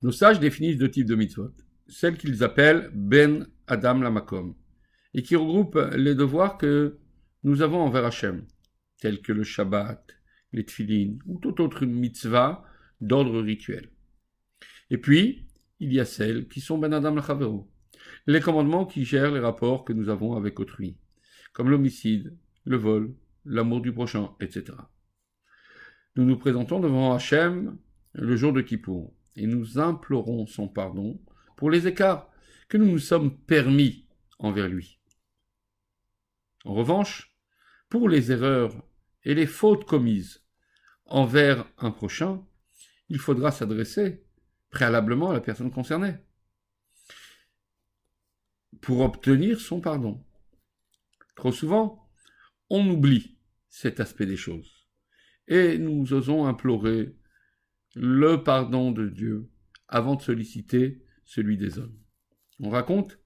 Nos sages définissent deux types de mitzvot. Celles qu'ils appellent Ben Adam Lamakom, et qui regroupent les devoirs que nous avons envers Hachem, tels que le Shabbat, les Tfilin, ou toute autre mitzvah d'ordre rituel. Et puis, il y a celles qui sont Ben Adam Lachavero, les commandements qui gèrent les rapports que nous avons avec autrui, comme l'homicide, le vol, l'amour du prochain, etc. Nous nous présentons devant Hachem le jour de Kippour, et nous implorons son pardon pour les écarts que nous nous sommes permis envers lui. En revanche, pour les erreurs et les fautes commises envers un prochain, il faudra s'adresser préalablement à la personne concernée pour obtenir son pardon. Trop souvent, on oublie cet aspect des choses et nous osons implorer le pardon de Dieu avant de solliciter celui des hommes. On raconte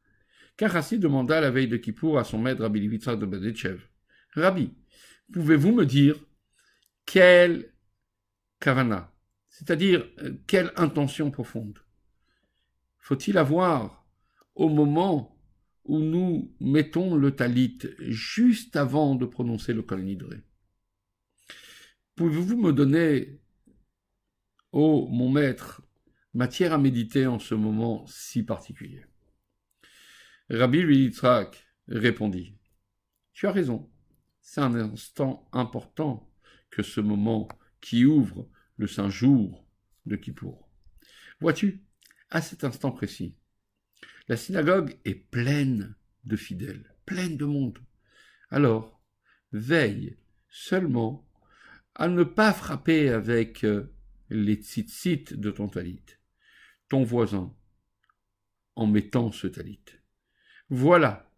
qu'un chassid demanda la veille de Kippour à son maître Rabbi Levi Yitzhak de Berditchev: « Rabbi, pouvez-vous me dire quelle kavana, c'est-à-dire quelle intention profonde, faut-il avoir au moment où nous mettons le talit juste avant de prononcer le kol nidré? Pouvez-vous me donner, ô mon maître, matière à méditer en ce moment si particulier ?» Rabbi Yitzhak répondit: « Tu as raison, c'est un instant important que ce moment qui ouvre le saint jour de Kippour. Vois-tu, à cet instant précis, la synagogue est pleine de fidèles, pleine de monde. Alors, veille seulement à ne pas frapper avec les tzitzit de ton talit, ton voisin, en mettant ce talit. Voilà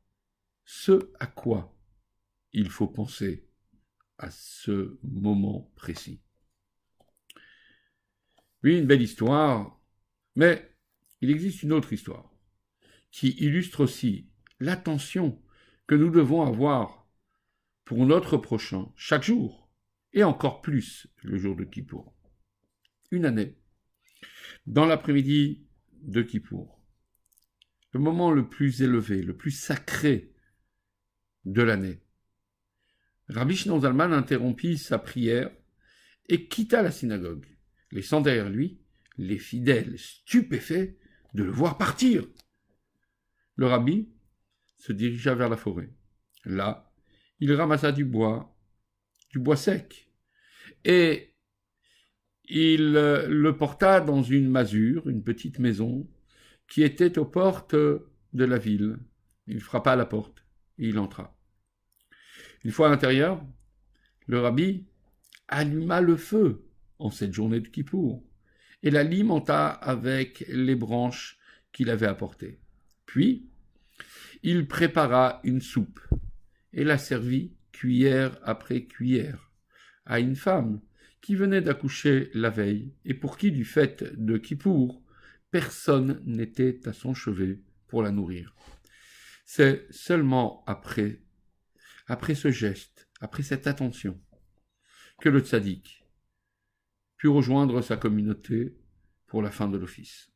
ce à quoi il faut penser à ce moment précis. » Oui, une belle histoire, mais il existe une autre histoire qui illustre aussi l'attention que nous devons avoir pour notre prochain chaque jour, et encore plus le jour de Kippour. Une année, dans l'après-midi de Kippour, le moment le plus élevé, le plus sacré de l'année, Rabbi Shimon Zalman interrompit sa prière et quitta la synagogue, laissant derrière lui les fidèles stupéfaits de le voir partir. Le rabbi se dirigea vers la forêt. Là, il ramassa du bois sec, et il le porta dans une masure, une petite maison, qui était aux portes de la ville. Il frappa à la porte, et il entra. Une fois à l'intérieur, le rabbi alluma le feu en cette journée de Kippour et l'alimenta avec les branches qu'il avait apportées. Puis, il prépara une soupe et la servit cuillère après cuillère à une femme qui venait d'accoucher la veille et pour qui, du fait de Kippour, personne n'était à son chevet pour la nourrir. C'est seulement après ce geste, après cette attention, que le tzaddik put rejoindre sa communauté pour la fin de l'office.